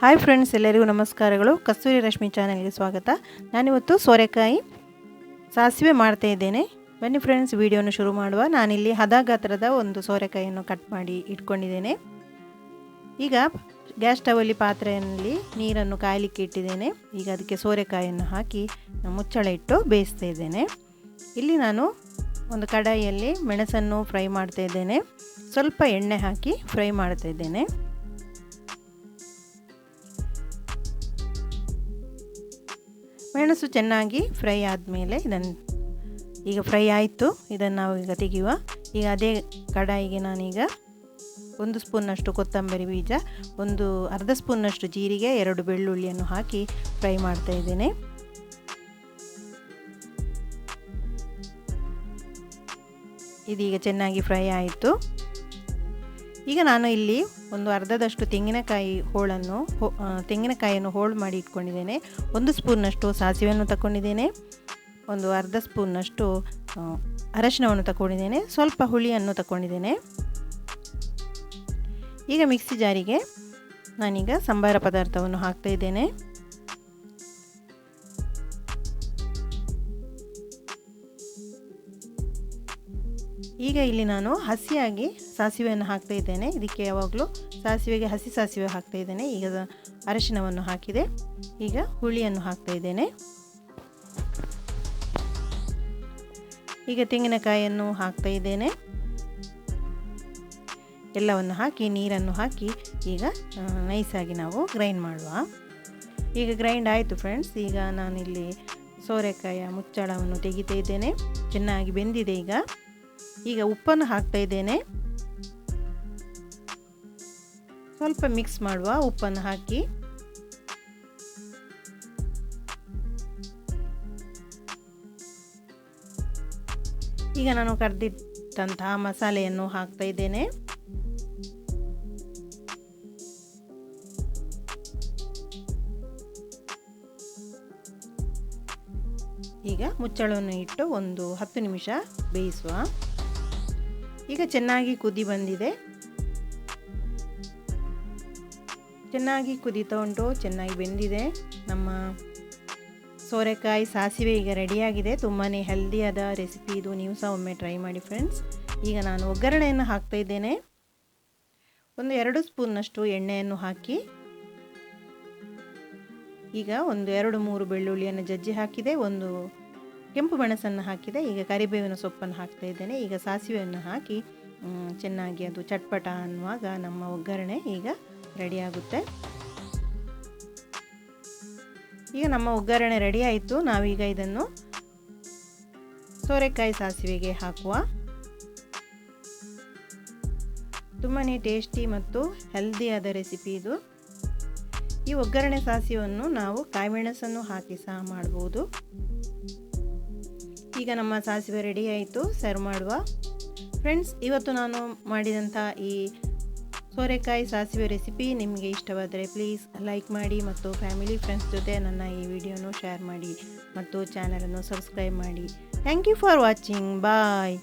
Hi friends, ಎಲ್ಲರಿಗೂ ನಮಸ್ಕಾರಗಳು. ಕಸ್ತೂರಿ ರಶ್ಮಿ ಚಾನೆಲ್ಗೆ ಸ್ವಾಗತ. ನಾನಿವತ್ತು ಸೋರೆಕಾಯಿ ಸಾಸಿವೆ ಮಾಡ್ತಾ ಇದ್ದೇನೆ. ಬನ್ನಿ ಫ್ರೆಂಡ್ಸ್, ವಿಡಿಯೋನ ಶುರು ಮಾಡುವ. ನಾನಿಲ್ಲಿ ಹದ ಗಾತ್ರದ ಒಂದು ಸೋರೆಕಾಯಿಯನ್ನು ಕಟ್ ಮಾಡಿ ಇಟ್ಕೊಂಡಿದ್ದೇನೆ. ಈಗ ಗ್ಯಾಸ್ ಸ್ಟವಲ್ಲಿ ಪಾತ್ರೆಯಲ್ಲಿ ನೀರನ್ನು ಕಾಯಲಿಕ್ಕೆ ಇಟ್ಟಿದ್ದೇನೆ. ಈಗ ಅದಕ್ಕೆ ಸೋರೆಕಾಯಿಯನ್ನು ಹಾಕಿ ಮುಚ್ಚಳ ಇಟ್ಟು ಬೇಯಿಸ್ತಾ ಇದ್ದೇನೆ. ಇಲ್ಲಿ ನಾನು ಒಂದು ಕಡಾಯಿಯಲ್ಲಿ ಮೆಣಸನ್ನು ಫ್ರೈ ಮಾಡ್ತಾ ಇದ್ದೇನೆ. ಸ್ವಲ್ಪ ಎಣ್ಣೆ ಹಾಕಿ ಫ್ರೈ ಮಾಡ್ತಾ ಇದ್ದೇನೆ. ಮೆಣಸು ಚೆನ್ನಾಗಿ ಫ್ರೈ ಆದಮೇಲೆ ಈಗ ಫ್ರೈ ಆಯಿತು. ಇದನ್ನು ನಾವು ಈಗ ತೆಗೆಯುವ. ಈಗ ಅದೇ ಕಡಾಯಿಗೆ ನಾನೀಗ 1 ಸ್ಪೂನ್ನಷ್ಟು ಕೊತ್ತಂಬರಿ ಬೀಜ, ಅರ್ಧ ಸ್ಪೂನ್ನಷ್ಟು ಜೀರಿಗೆ, 2 ಬೆಳ್ಳುಳ್ಳಿಯನ್ನು ಹಾಕಿ ಫ್ರೈ ಮಾಡ್ತಾ ಇದ್ದೇನೆ. ಇದೀಗ ಚೆನ್ನಾಗಿ ಫ್ರೈ ಆಯಿತು. ಈಗ ನಾನು ಇಲ್ಲಿ ಒಂದು ಅರ್ಧದಷ್ಟು ತೆಂಗಿನಕಾಯಿಯನ್ನು ಹೋಳು ಮಾಡಿ ಇಟ್ಕೊಂಡಿದ್ದೇನೆ. 1 ಸ್ಪೂನ್ನಷ್ಟು ಸಾಸಿವೆಯನ್ನು ತಗೊಂಡಿದ್ದೇನೆ. ಅರ್ಧ ಸ್ಪೂನ್ನಷ್ಟು ಅರಶಿನವನ್ನು ತಗೊಂಡಿದ್ದೇನೆ. ಸ್ವಲ್ಪ ಹುಳಿಯನ್ನು ತಗೊಂಡಿದ್ದೇನೆ. ಈಗ ಮಿಕ್ಸಿ ಜಾರಿಗೆ ನಾನೀಗ ಸಂಬಾರ ಪದಾರ್ಥವನ್ನು ಹಾಕ್ತಾ ಇದ್ದೇನೆ. ಈಗ ಇಲ್ಲಿ ನಾನು ಹಸಿಯಾಗಿ ಸಾಸಿವೆಯನ್ನು ಹಾಕ್ತಾ ಇದ್ದೇನೆ. ಇದಕ್ಕೆ ಯಾವಾಗಲೂ ಸಾಸಿವೆಗೆ ಹಸಿ ಸಾಸಿವೆ ಹಾಕ್ತಾ ಇದ್ದೇನೆ. ಈಗ ಅರಶಿನವನ್ನು ಹಾಕಿದೆ. ಈಗ ಹುಳಿಯನ್ನು ಹಾಕ್ತಾ ಇದ್ದೇನೆ. ಈಗ ತೆಂಗಿನಕಾಯಿಯನ್ನು ಹಾಕ್ತಾ ಇದ್ದೇನೆ. ಎಲ್ಲವನ್ನು ಹಾಕಿ ನೀರನ್ನು ಹಾಕಿ ಈಗ ನೈಸಾಗಿ ನಾವು ಗ್ರೈಂಡ್ ಮಾಡುವ. ಈಗ ಗ್ರೈಂಡ್ ಆಯಿತು ಫ್ರೆಂಡ್ಸ್. ಈಗ ನಾನಿಲ್ಲಿ ಸೋರೆಕಾಯಿಯ ಮುಚ್ಚಳವನ್ನು ತೆಗಿತಾ ಇದ್ದೇನೆ. ಚೆನ್ನಾಗಿ ಬೆಂದಿದೆ. ಈಗ ಉಪ್ಪನ್ನು ಹಾಕ್ತಾ ಇದ್ದೇನೆ. ಸ್ವಲ್ಪ ಮಿಕ್ಸ್ ಮಾಡುವ. ಉಪ್ಪನ್ನು ಹಾಕಿ ಈಗ ನಾನು ಕರೆದಿಟ್ಟಂತಹ ಮಸಾಲೆಯನ್ನು ಹಾಕ್ತಾ ಇದ್ದೇನೆ. ಈಗ ಮುಚ್ಚಳವನ್ನು ಇಟ್ಟು ಒಂದು 10 ನಿಮಿಷ ಬೇಯಿಸುವ. ಈಗ ಚೆನ್ನಾಗಿ ಕುದಿ ಬಂದಿದೆ. ಚೆನ್ನಾಗಿ ಕುದೀತಾ ಉಂಟು. ಚೆನ್ನಾಗಿ ಬೆಂದಿದೆ. ನಮ್ಮ ಸೋರೆಕಾಯಿ ಸಾಸಿವೆ ಈಗ ರೆಡಿಯಾಗಿದೆ. ತುಂಬಾ ಹೆಲ್ದಿಯಾದ ರೆಸಿಪಿ ಇದು. ನೀವು ಸಹ ಒಮ್ಮೆ ಟ್ರೈ ಮಾಡಿ ಫ್ರೆಂಡ್ಸ್. ಈಗ ನಾನು ಒಗ್ಗರಣೆಯನ್ನು ಹಾಕ್ತಾ ಇದ್ದೇನೆ. 2 ಸ್ಪೂನ್ನಷ್ಟು ಎಣ್ಣೆಯನ್ನು ಹಾಕಿ ಈಗ 2-3 ಬೆಳ್ಳುಳ್ಳಿಯನ್ನು ಜಜ್ಜಿ ಹಾಕಿದೆ. ಕೆಂಪು ಮೆಣಸನ್ನು ಹಾಕಿದೆ. ಈಗ ಕರಿಬೇವಿನ ಸೊಪ್ಪನ್ನು ಹಾಕ್ತಾ ಇದ್ದೇನೆ. ಈಗ ಸಾಸಿವೆಯನ್ನು ಹಾಕಿ ಚೆನ್ನಾಗಿ ಅದು ಚಟ್ಪಟ ಅನ್ನುವಾಗ ನಮ್ಮ ಒಗ್ಗರಣೆ ಈಗ ರೆಡಿಯಾಗುತ್ತೆ. ಈಗ ನಮ್ಮ ಒಗ್ಗರಣೆ ರೆಡಿ ಆಯಿತು. ನಾವೀಗ ಇದನ್ನು ಸೋರೆಕಾಯಿ ಸಾಸಿವೆಗೆ ಹಾಕುವ. ತುಂಬಾ ಟೇಸ್ಟಿ ಮತ್ತು ಹೆಲ್ದಿಯಾದ ರೆಸಿಪಿ ಇದು. ಈ ಒಗ್ಗರಣೆ ಸಾಸಿವೆಯನ್ನು ನಾವು ಕಾಯಿಮೆಣಸನ್ನು ಹಾಕಿ ಸಹ ಮಾಡ್ಬೋದು. ಈಗ ನಮ್ಮ ಸಾಸಿವೆ ರೆಡಿ ಆಯಿತು. ಸರ್ವ್ ಮಾಡುವ. ಫ್ರೆಂಡ್ಸ್, ಇವತ್ತು ನಾನು ಮಾಡಿದಂಥ ಈ ಸೋರೆಕಾಯಿ ಸಾಸಿವೆ ರೆಸಿಪಿ ನಿಮಗೆ ಇಷ್ಟವಾದರೆ ಪ್ಲೀಸ್ ಲೈಕ್ ಮಾಡಿ ಮತ್ತು ಫ್ಯಾಮಿಲಿ ಫ್ರೆಂಡ್ಸ್ ಜೊತೆ ನನ್ನ ಈ ವಿಡಿಯೋನು ಶೇರ್ ಮಾಡಿ ಮತ್ತು ಚಾನಲನ್ನು ಸಬ್ಸ್ಕ್ರೈಬ್ ಮಾಡಿ. Thank you for watching. Bye.